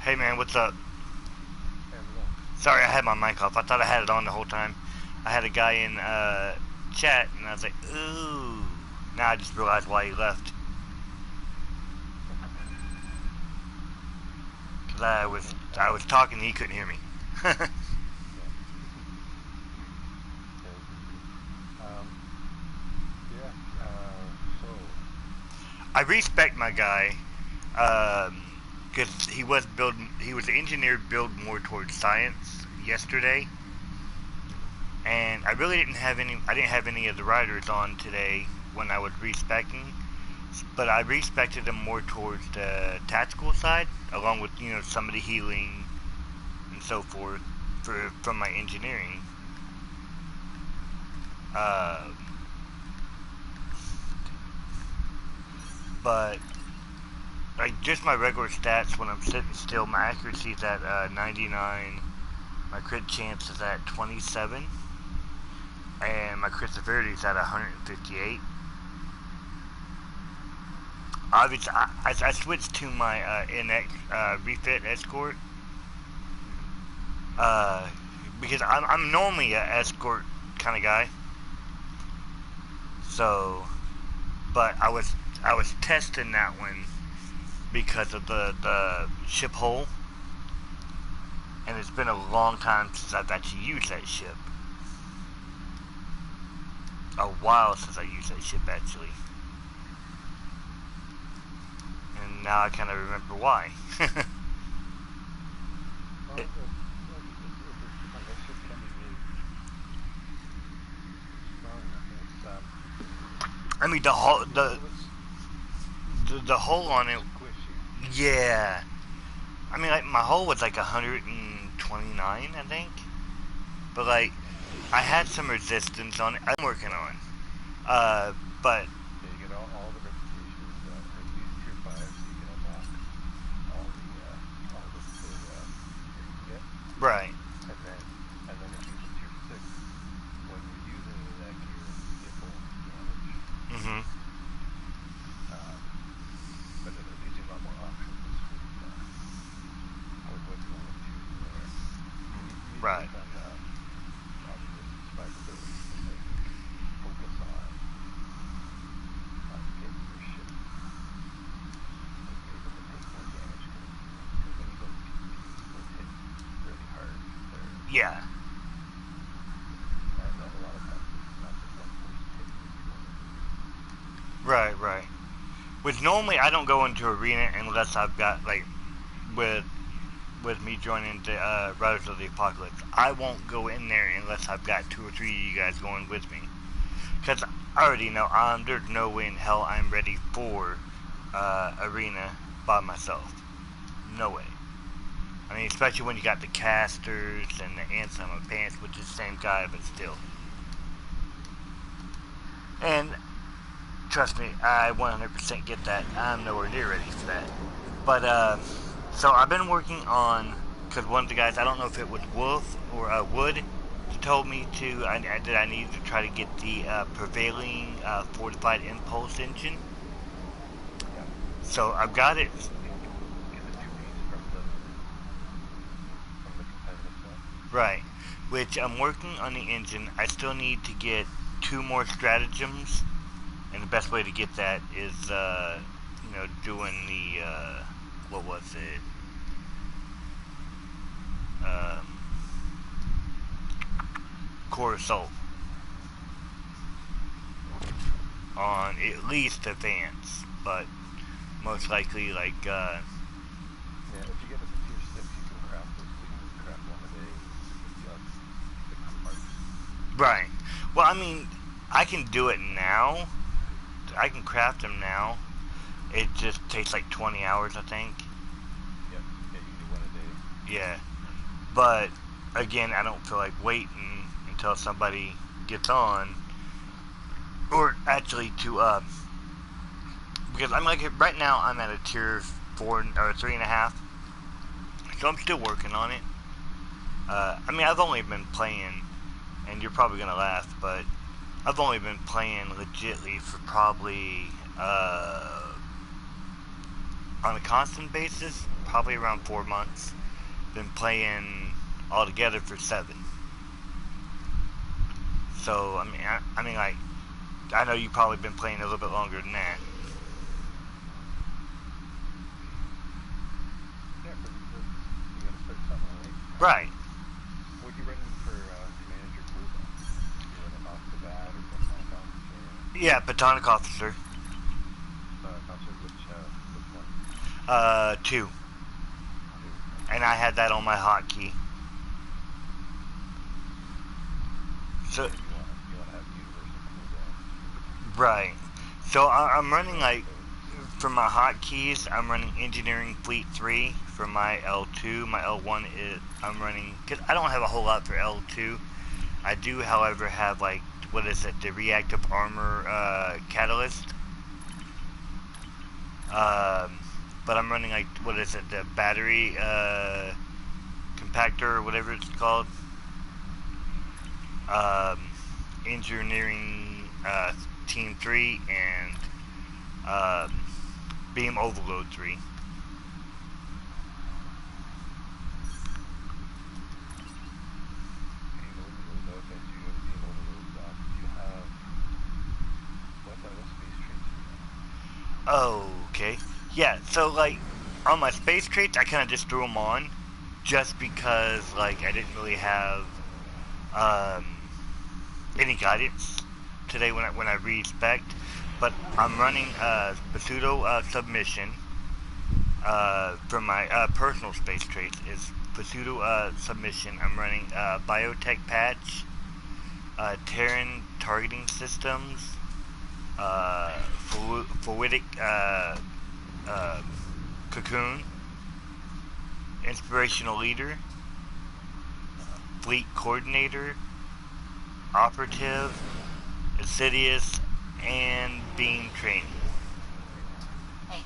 Hey man, what's up? How's it going? Sorry I had my mic off. I thought I had it on the whole time. I had a guy in chat and I was like, ooh. Now I just realized why he left. Cause I was talking and he couldn't hear me. Yeah. Easy. Um, yeah. So. I respect my guy, because he was engineered build more towards science yesterday, Mhm. and I didn't have any of the riders on today when I was respecting, but I respected him more towards the tactical side, along with some of the healing and so forth from my engineering. Uh, but like just my regular stats when I'm sitting still, my accuracy is at 99, my crit chance is at 27, and my crit severity is at 158. Obviously, I switched to my NX refit escort Mhm. uh, because I'm normally an escort kind of guy. So, but I was testing that one because of the ship hole, and it's been a long time since I've actually used that ship. A while since I used that ship actually, and now I kind of remember why. Well, that ship can be really strong. I mean, it's I mean the whole it was the hole a on bit it. squishy. Yeah, I mean like my hole was like 129, I think, but like I had some resistance on it. I'm working on. Uh, but Yeah, you get all the reputation. You use tier 5, so you can unlock all the gear you can get, right. and then if you use a tier 6, when you're using any of that gear, you get bonus damage. Mhm. Um, but it gives you a lot more options with what you want to choose there. You need to Right. work on your survivability and maybe focus on getting your ship able to take more damage because when you go into PvP, those hit really hard. Yeah. And a lot of times it's not just one person hitting you; you're going into arena. Right. Right. Which normally I don't go into arena unless I've got like with me joining the Riders of the Apocalypse. I won't go in there unless I've got two or three of you guys going with me. Because I already know there's no way in hell I'm ready for arena by myself. No way. I mean, especially when you got the casters and the Anthem of Pants, which is the same guy, but still. And trust me, I 100% get that. I'm nowhere near ready for that. But, so I've been working on, because one of the guys, I don't know if it was Wolf or Wood, he told me that I needed to try to get the prevailing fortified impulse engine. Yeah, So I've got it. get the 2 piece from the competitive side. Right. Which I'm working on the engine. I still need to get two more stratagems, and the best way to get that is, doing the what was it? Um, Core Assault on at least advance, but most likely like Yeah, if you get it to tier 6, you can craft those two. You can craft one a day, and it gives you like 6 parts. right. Well, I mean, I can do it now. I can craft them now. It just takes like 20 hours, I think. Yep. Yeah, you can do one a day. Yeah. But again, I don't feel like waiting until somebody gets on, or actually to because I'm like right now I'm at a tier 4 or 3.5, so I'm still working on it. I mean I've only been playing, and you're probably gonna laugh, but I've only been playing legitly for probably on a constant basis probably around 4 months. Been playing altogether for 7. So I mean, like, I know you've probably been playing a little bit longer than that. Yeah, because you got to start somewhere, right? Right. What you running for to manage your cooldown? You running off the bat or platonic officer? Yeah, Platonic Officer. Platonic officer, which one? 2. 2. Okay. And I had that on my hotkey. So, Yeah, you want to have universal cooldown. right. So I'm running, like, for my hotkeys, I'm running Engineering Fleet 3 for my L2. My L1 is, I'm running, because I don't have a whole lot for L2. I do, however, have, like, what is it, the Reactive Armor Catalyst. But I'm running, like, what is it, the Battery Compactor or whatever it's called. Engineering Team 3 and Beam Overload 3. Oh, okay. Yeah, so, like, on my space traits, I kind of just threw them on just because, like, I didn't really have any guidance today when I respec. But I'm running Pseudo Submission for my personal space traits is Pseudo Submission. I'm running Biotech Patch, Terran Targeting Systems, Fluidic Cocoon, Inspirational Leader, Fleet Coordinator, Operative, Insidious, and Beam Training. Hey.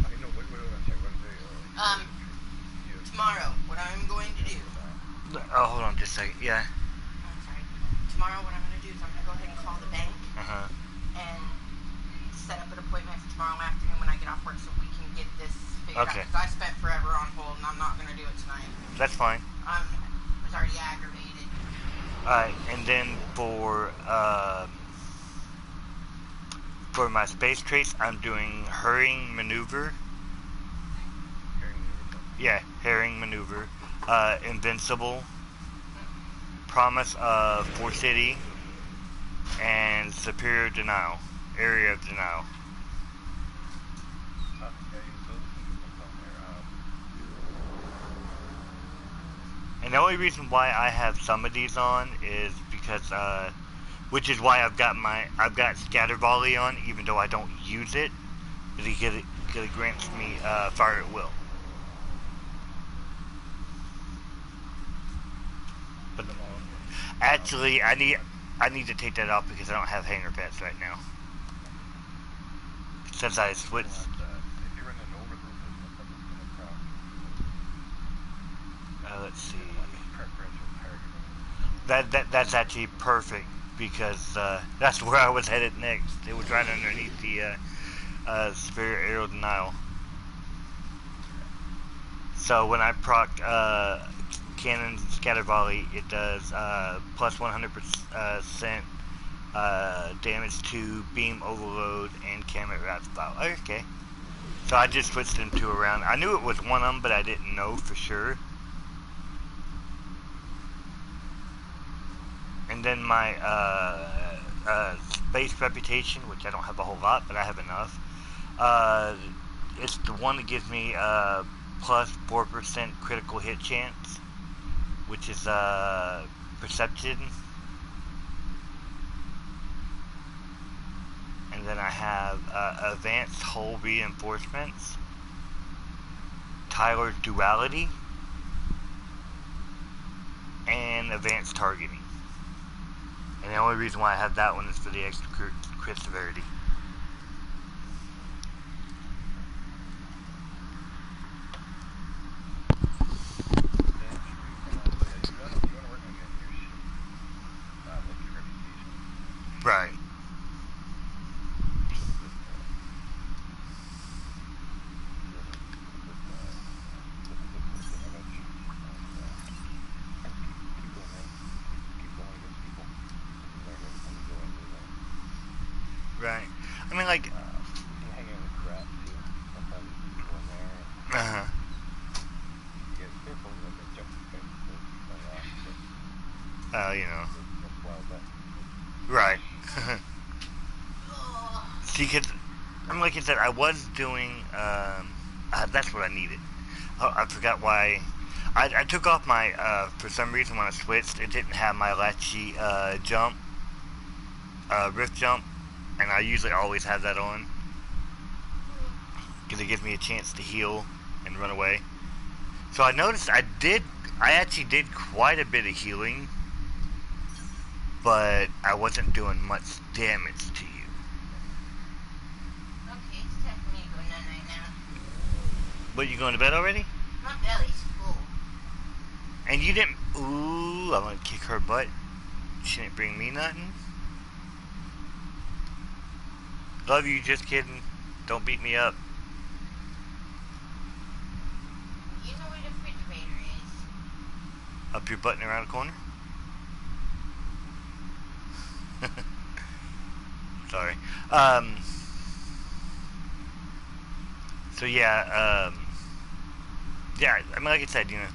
What Tomorrow, what I'm going to do. Oh, hold on just a second. Yeah. I'm sorry. Tomorrow, what I'm going to do is I'm going to go ahead and call the bank and set up an appointment for tomorrow afternoon when I get off work so we can get this figured out. Because I spent forever on hold and I'm not going to do it tonight. That's fine. I was already aggravated. Alright, and then for my space trace, I'm doing Hurrying Maneuver. Yeah, Herring Maneuver. Invincible. Promise of Force City. And Superior Denial. Area of Denial. And the only reason why I have some of these on is because, which is why I've got Scatter Volley on, even though I don't use it, because it grants me Fire at Will. But actually, I need to take that off because I don't have hanger pets right now. Since I switched. Let's see. That's actually perfect because that's where I was headed next. It was right underneath the Superior Aerial Denial. So when I proc Cannon Scatter Volley, it does plus 100% damage to Beam Overload and Camera Wrap Style. Okay. So I just switched them two around. I knew it was one of them, but I didn't know for sure. And then my Space Reputation, which I don't have a whole lot, but I have enough. It's the one that gives me plus 4% critical hit chance, which is Perception. And then I have Advanced Hull Reinforcements, Tyler's Duality, and Advanced Targeting. And the only reason why I have that one is for the extra crit severity. Right. You know. That's wild back. Right. See, cause, I mean, like I said, I was doing, that's what I needed. Oh, I forgot why. I took off my, for some reason when I switched, it didn't have my latchy, jump, rift jump, and I usually always have that on. Because it gives me a chance to heal and run away. So I noticed I actually did quite a bit of healing, but I wasn't doing much damage to you. Okay, it's time for me to go night now. But you going to bed already? My belly's full. And you didn't, ooh, I'm going to kick her butt. She didn't bring me nothing. Love you, just kidding. Don't beat me up. You know where the refrigerator is. Up your butt and around the corner? Sorry. So yeah, yeah, I mean, like I said, you know,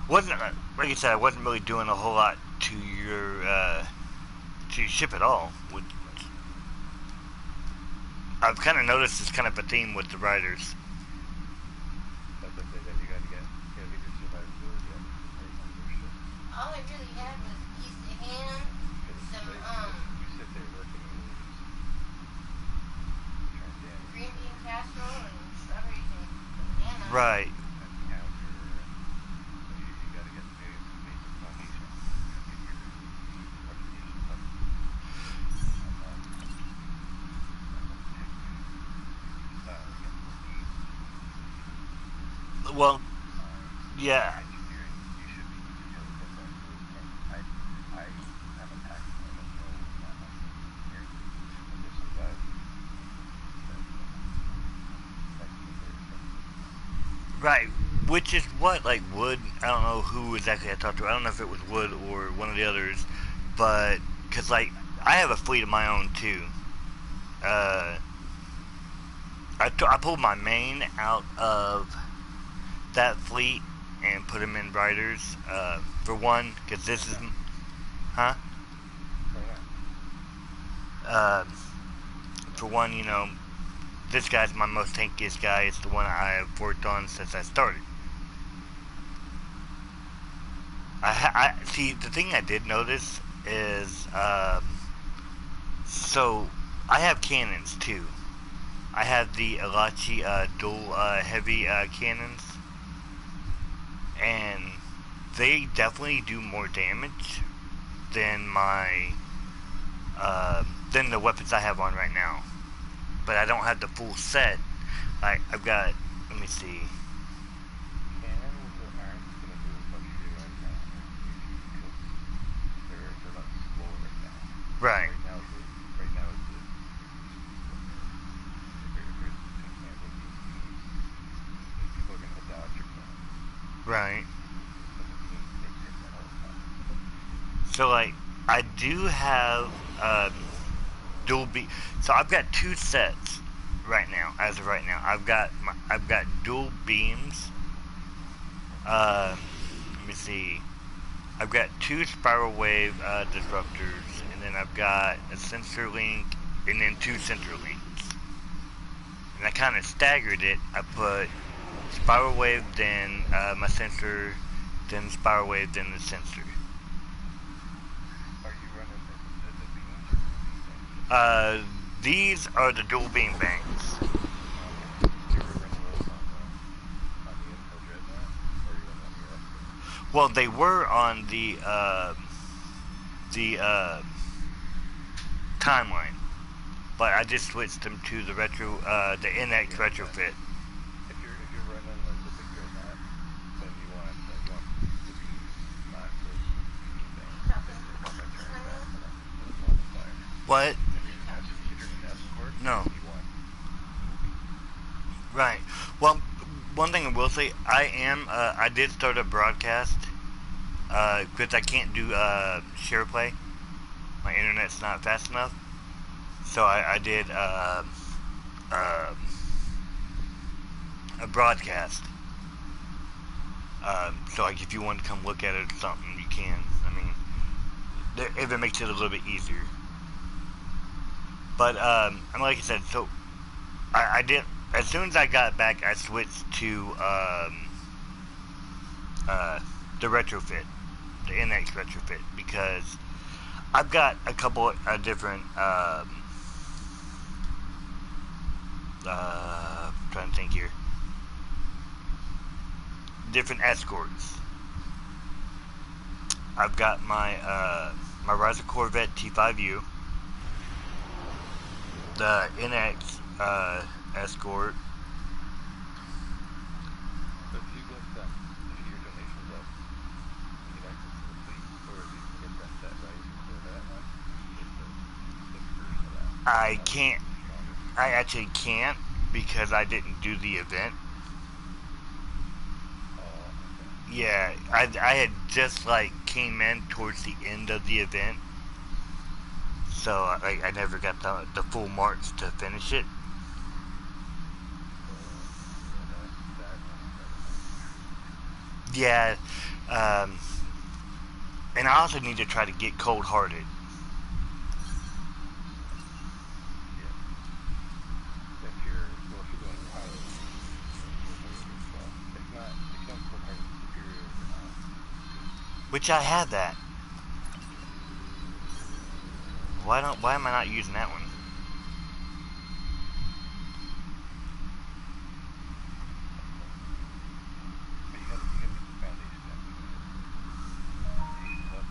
wasn't, like I said, I wasn't really doing a whole lot to your ship at all. I've kind of noticed it's kind of a theme with the riders. That's what they said. You gotta get your survivability up. All I really had was a piece of ham, some, You sit there working and green bean casserole and strawberries and banana. Right. Well, yeah. Right, which is what, like, Wood, I don't know who exactly I talked to, I don't know if it was Wood or one of the others, but, because, like, I have a fleet of my own, too. I pulled my main out of that fleet and put him in riders, for one, because this is, huh? For one, you know, this guy's my most tankiest guy. It's the one I have worked on since I started. I see, the thing I did notice is, so I have cannons too. I have the Alachi dual heavy cannons, and they definitely do more damage than my than the weapons I have on right now. But I don't have the full set. I've got, let me see. Cannons aren't going to do as much for you right now. Because they're not slow right now. Right. Right now it's people are going to dodge your plan. Right. So, like, I do have dual beam. So I've got two sets right now. As of right now, I've got dual beams. Let me see. I've got two spiral wave disruptors, and then I've got a sensor link, and then two sensor links. And I kind of staggered it. I put spiral wave, then my sensor, then spiral wave, then the sensor. Are you running the beams? These are the dual beam banks. You ever run those on the Intel Dreadnought? Or you run on your Esper? Well, they were on the timeline, but I just switched them to the retro, the NX retrofit. If you're running like the big Dreadnought, then you want the beams, not the beam bank. What? If you're an escort, No. you want. Right. Well, one thing I will say, I did start a broadcast, because I can't do share play. My internet's not fast enough. So I did a broadcast. So like if you want to come look at it or something, you can. I mean, if it makes it a little bit easier. But I mean, like I said, so I did. As soon as I got back, I switched to the retrofit, the NX retrofit, because I've got a couple of different. Trying to think here. Different escorts. I've got my my Riser Corvette T5U, the NX escort. But if you get that, if your donations up, you get access to the fleet, or if you can get that right for that one, it's the version of that. I can't. I actually can't because I didn't do the event. Oh, okay. Yeah, I had just like came in towards the end of the event, so I never got the full marks to finish it. Yeah, and I also need to try to get cold-hearted. Yeah. If you're doing pilot, it's not, if you don't cold hearted superior, Which I have that. Why am I not using that one? but you gotta get the foundation down. Up,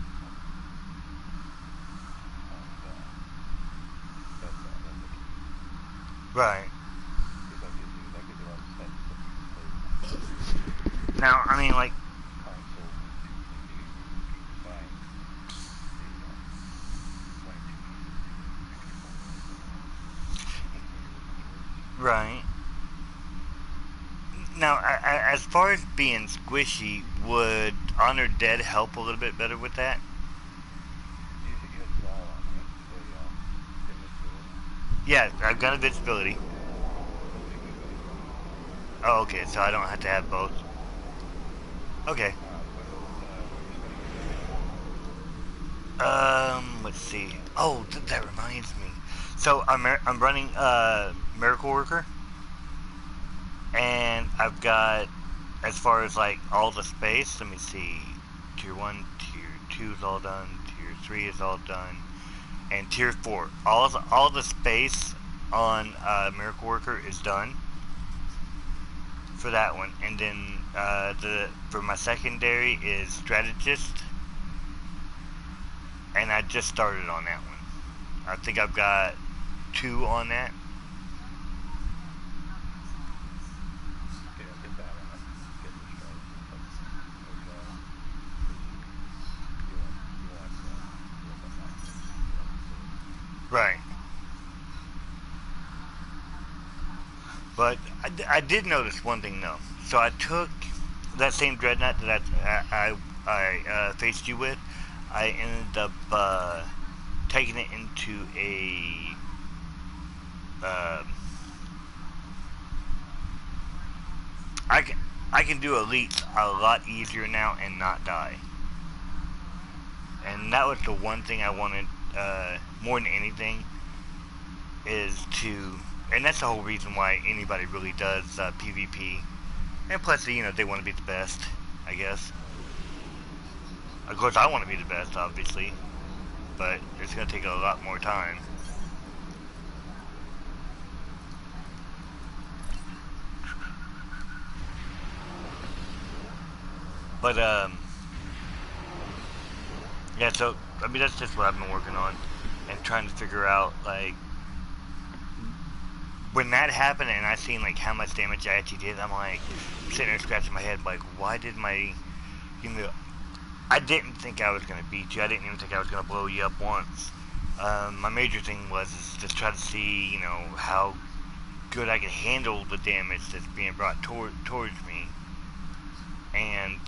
that's the key. Right. Because that gives you a lot of stats that you can play with. Now, I mean, like, Console and you can find the 22 pieces. right. Now, as far as being squishy, would Honored Dead help a little bit better with that? You have it all on, right? The invincibility. Yeah, I've got invincibility. So you can go with both. Oh, okay, so I don't have to have both. Okay. What are you spending your money on? Let's see. Oh, that reminds me. So I'm running Miracle Worker, and I've got, as far as like all the space. Let me see. Tier 1, Tier 2 is all done. Tier 3 is all done, and Tier 4. All the space on Miracle Worker is done for that one, and then for my secondary is Strategist. And I just started on that one. I think I've got 2 on that. Okay, I'll get that one. Get the strategy. Right. But I did notice one thing though. So I took that same dreadnought that I faced you with. I ended up taking it into a I can do elites a lot easier now and not die. And that was the one thing I wanted more than anything, is to, and that's the whole reason why anybody really does PvP. And plus, they want to be the best, I guess. Of course, I want to be the best, obviously, but it's going to take a lot more time. But, yeah, so, I mean, that's just what I've been working on, and trying to figure out, like, when that happened and I seen, like, how much damage I actually did, I'm, like, sitting there scratching my head, like, why did my, I didn't think I was going to beat you. I didn't even think I was going to blow you up once. My major thing was just try to see, how good I could handle the damage that's being brought towards me. And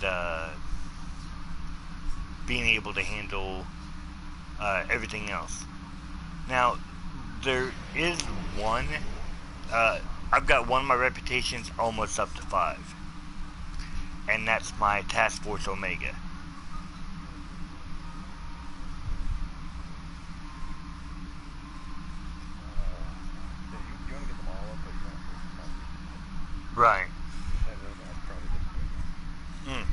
being able to handle everything else. Now, there is one. I've got one of my reputations almost up to 5. and that's my Task Force Omega. You want to get them all up, but you want to first find it. Right. I'd probably just do it.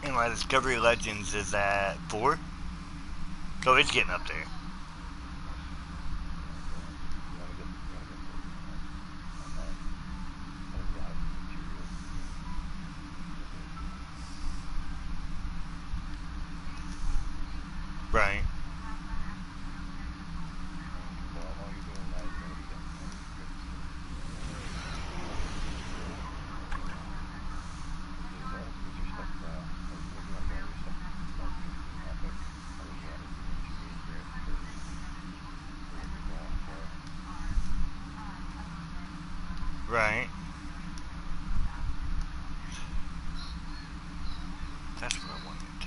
And my Discovery Legends is at 4. So it's getting up there. Right. Right. That's what I wanted.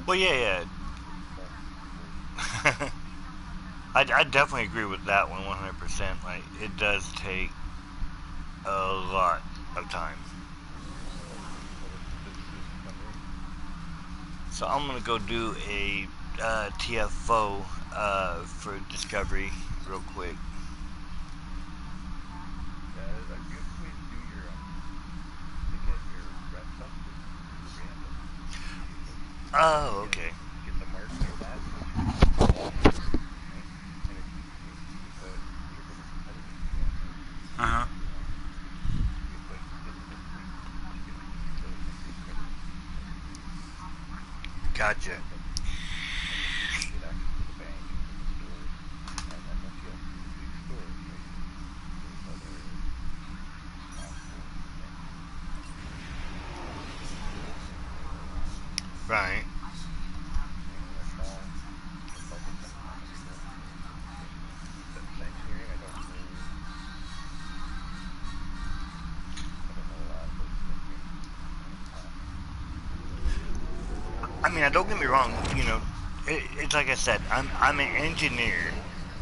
Well, yeah. I definitely agree with that one 100%. Like, it does take a lot of time. So I'm gonna go do a TFO for Discovery real quick. A good way to do your to get your reps up is random. Oh, okay. Get the marks of that, right? And if you put Uh-huh. Gotcha. Right. I mean, don't get me wrong. You know, it's like I said. I'm an engineer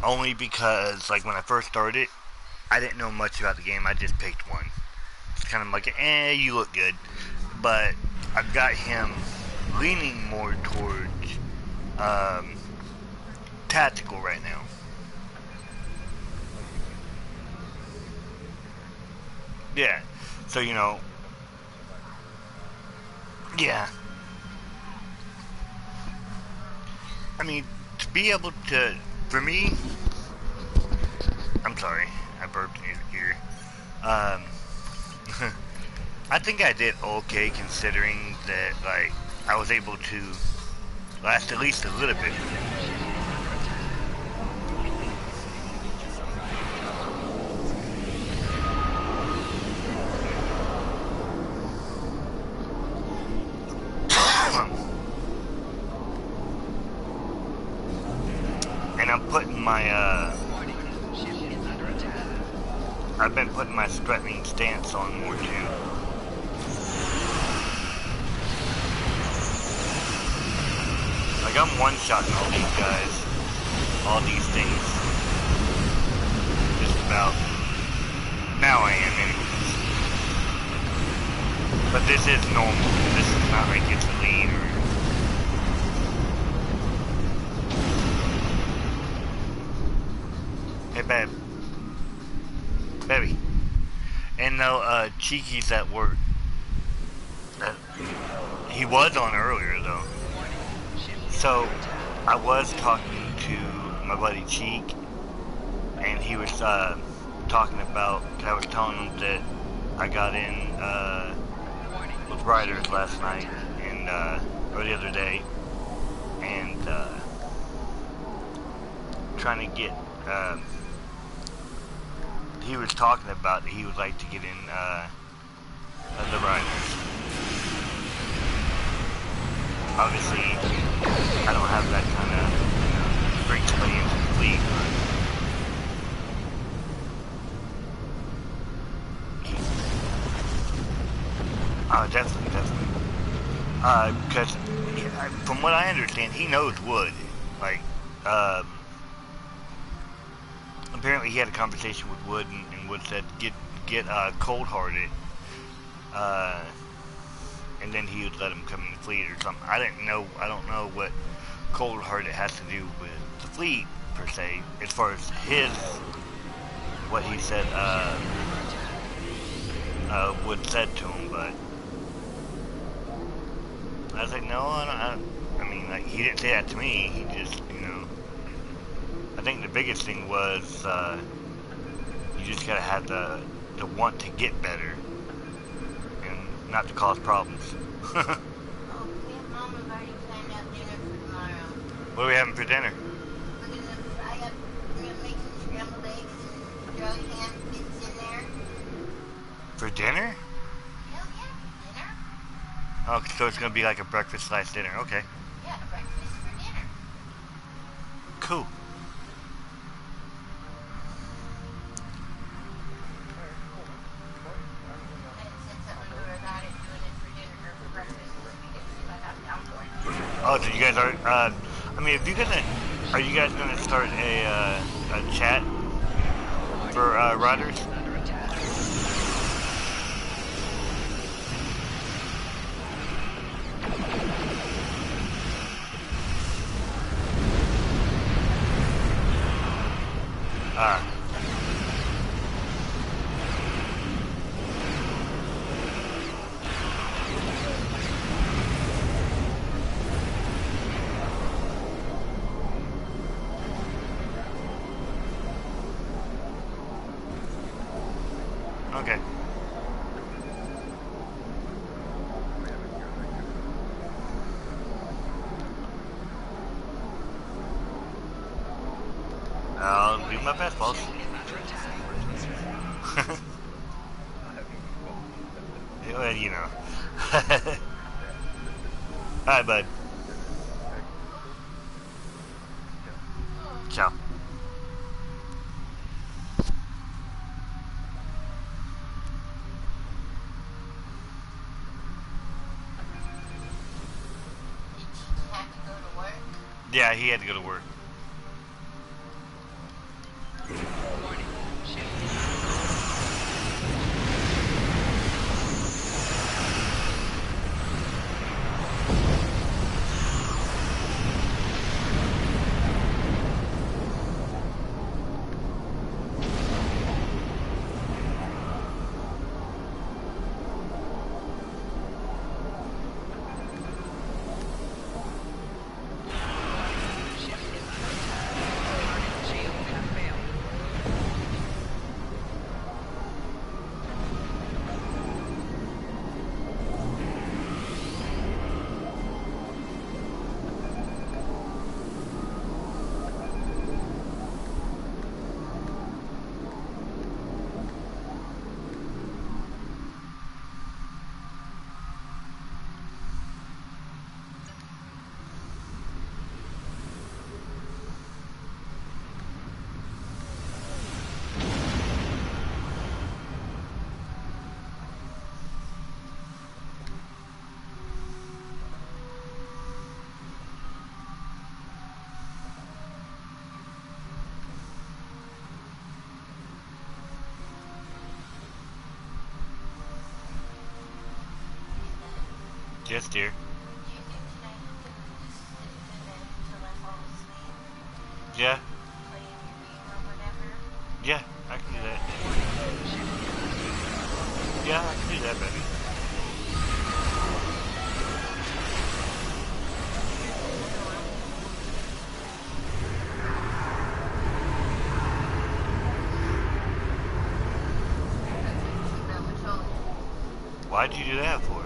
only because, like, when I first started, I didn't know much about the game. I just picked one. It's kind of like, you look good, but I've got him leaning more towards tactical right now. Yeah. So, you know. Yeah. I mean, to be able to, for me, I'm sorry, I burped in your ear. I think I did okay considering that, like, I was able to last at least a little bit. And I'm putting my, I've been putting my threatening stance on more too. Like, I'm one-shotting all these guys. All these things. Just about. Now I am, anyways. But this is normal. This is not like it's a lead or... Hey, babe. Baby. And no, Cheeky's at work. He was on earlier, though. So, I was talking to my buddy Cheek, and he was talking about, I was telling him that I got in with Riders last night, and or the other day, and trying to get, he was talking about that he would like to get in the Riders. Obviously, I don't have that kind of, bring somebody into the fleet. Definitely. Because from what I understand, he knows wood. Like, apparently he had a conversation with Wood, and Wood said get cold-hearted, and then he would let him come in the fleet or something. I don't know what cold-hearted has to do with the fleet per se, as far as what he said Wood said to him, but I was like, no, I mean, like, he didn't say that to me. He just, I think the biggest thing was you just gotta have the want to get better and not to cause problems. Oh, me and Mom have already planned out dinner for tomorrow. What are we having for dinner? We're gonna fry up, we're gonna make some scrambled eggs and throw ham bits in there. For dinner? Hell yeah, dinner. Oh, so it's gonna be like a breakfast / dinner. Okay. Yeah, breakfast for dinner. Cool. Oh, so you guys are, I mean, are you guys gonna start a chat for riders? Okay. I'll do my best, boss. Well, you know. Alright, bud. Ciao. Yeah, he had to go to work. Yes, dear. Yeah. Yeah, I can do that. Yeah, I can do that, baby. Why'd you do that for?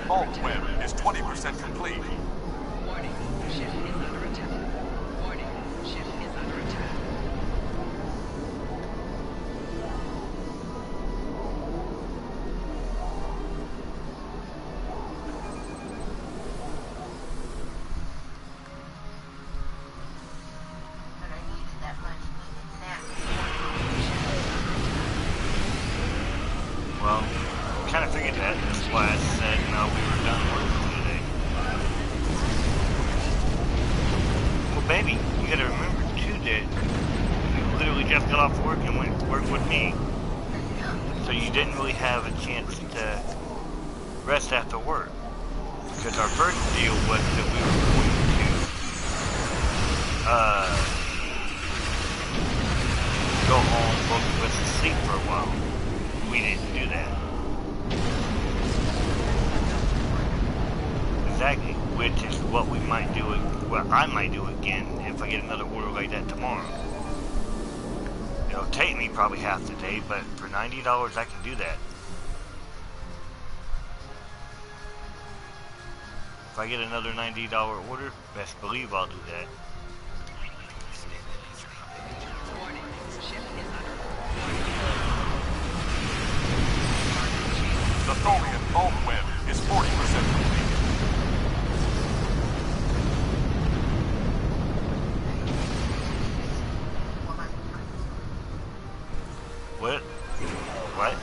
Vault web is 20% complete. Warning, ship is under attack. Warning, ship is under attack. maybe you gotta remember too that you literally just got off work and went to work with me, so you didn't really have a chance to rest after work. Because our first deal was that we were going to go home, both of us to sleep for a while. We didn't do that. Exactly, which is what we might do, what I might do again if I get another order like that tomorrow. It'll take me probably half the day, but for $90 I can do that. If I get another $90 order, best believe I'll do that. The Tholian foam web is 40% complete. What? What?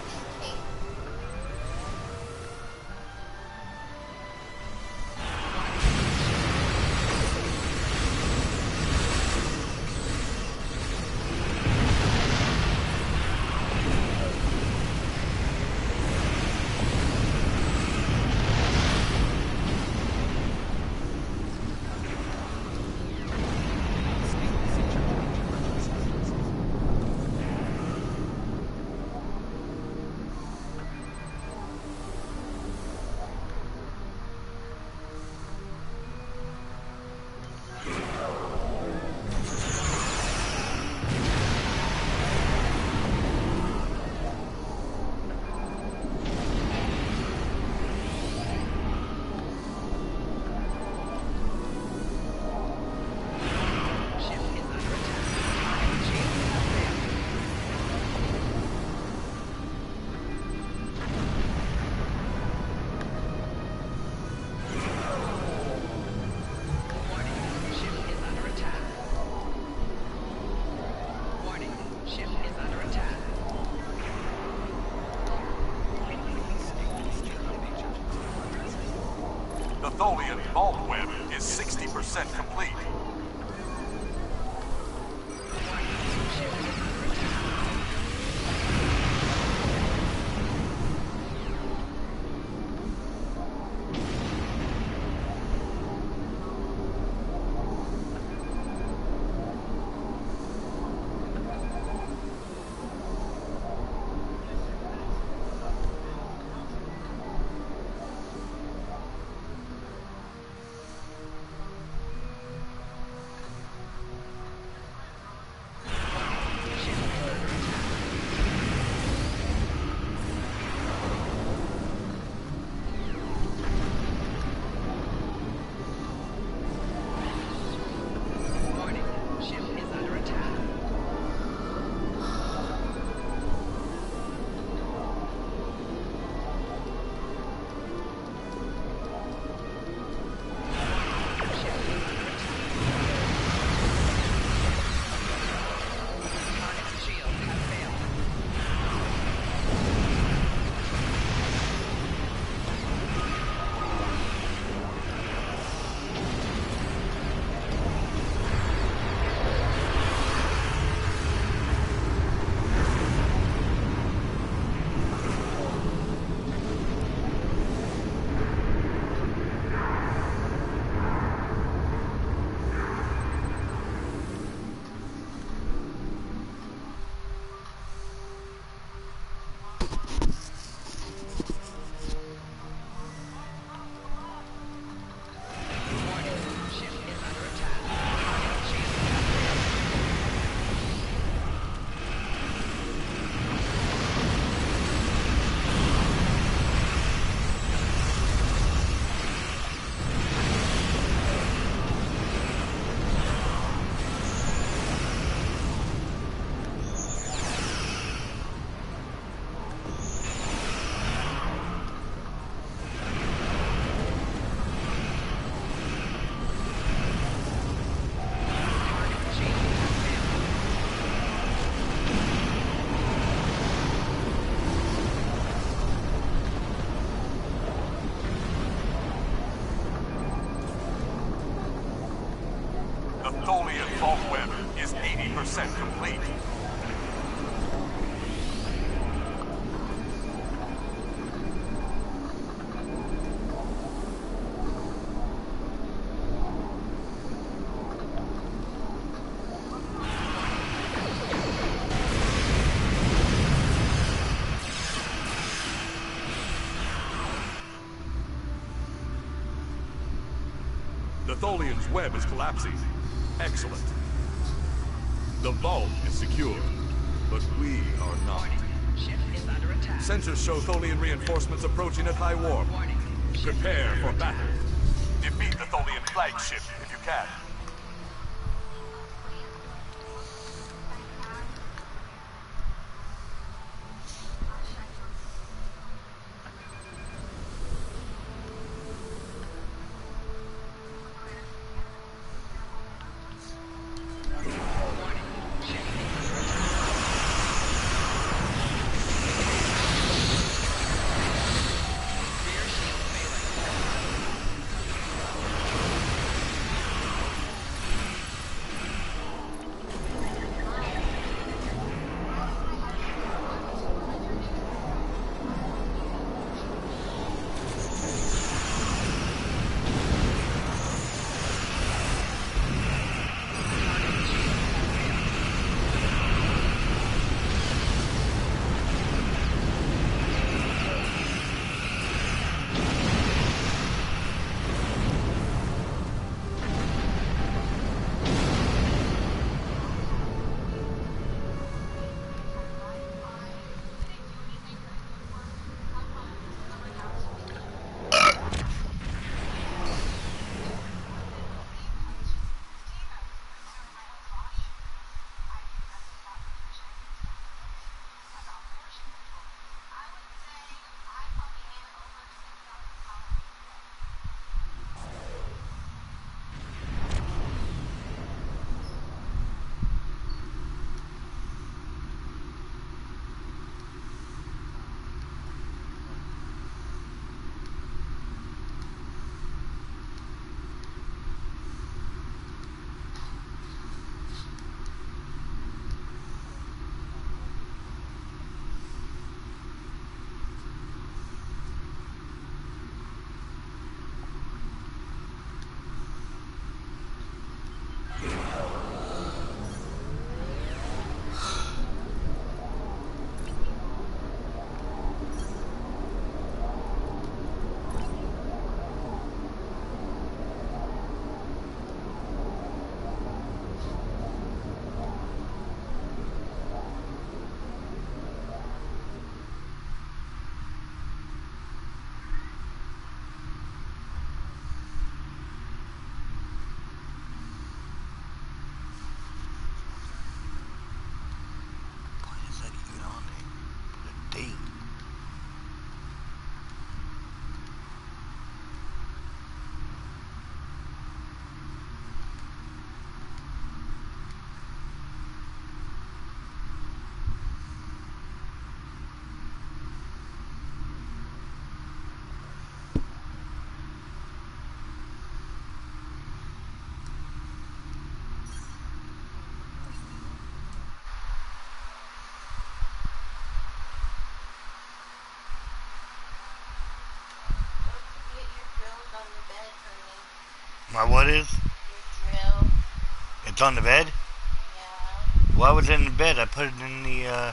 The Tholian vault web is 60% complete. Tholian fault web is 80% complete. The Tholian's web is collapsing. Excellent. The vault is secure, but we are not. Ship is under attack. Sensors show Tholian reinforcements approaching at high warp. Prepare for battle. Defeat the Tholian flagship if you can. My what is? Your drill. It's on the bed? Yeah. Why was it in the bed? I put it in the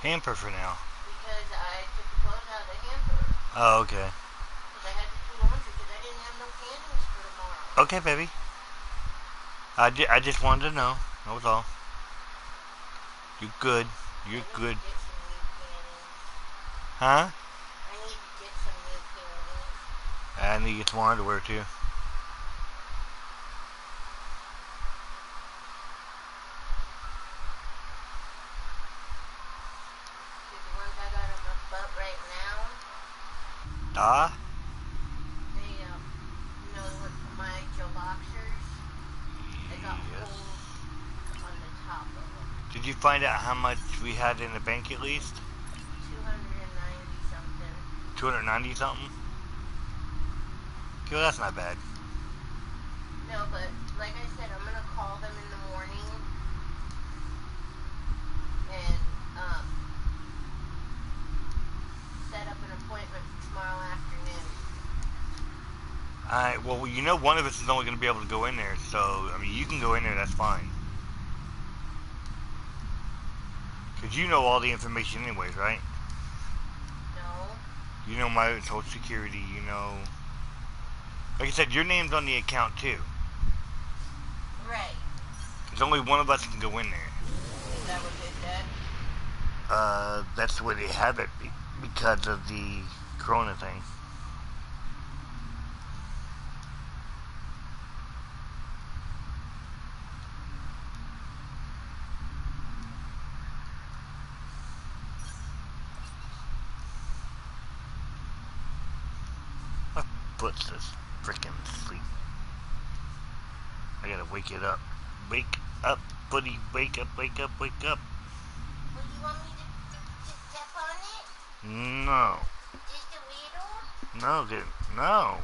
hamper for now. Because I took the clothes out of the hamper. Oh, okay. Because I had to do laundry because I didn't have no candles for tomorrow. Okay, baby. I just wanted to know. That was all. You're good. You're good. Get some new panties. Huh? I need to get some new panties. I need to get some more underwear too. Because the ones I got on my butt right now, they, you know, my Joe boxers, they got holes on the top of them. Did you find out how much we had in the bank at least? 290 something. 290 something? Okay, well, that's not bad. No, but like I Well, you know one of us is only going to be able to go in there, so, I mean, you can go in there, that's fine. Because you know all the information anyways, right? No. You know my social security, you know... Like I said, your name's on the account, too. Right. Because only one of us can go in there. Is that what they said? That's the way they have it because of the corona thing. My foot's just freaking asleep. I gotta wake it up. Wake up, buddy. Wake up, wake up, wake up. Well, you want me to step on it? No. Just a little? No, no.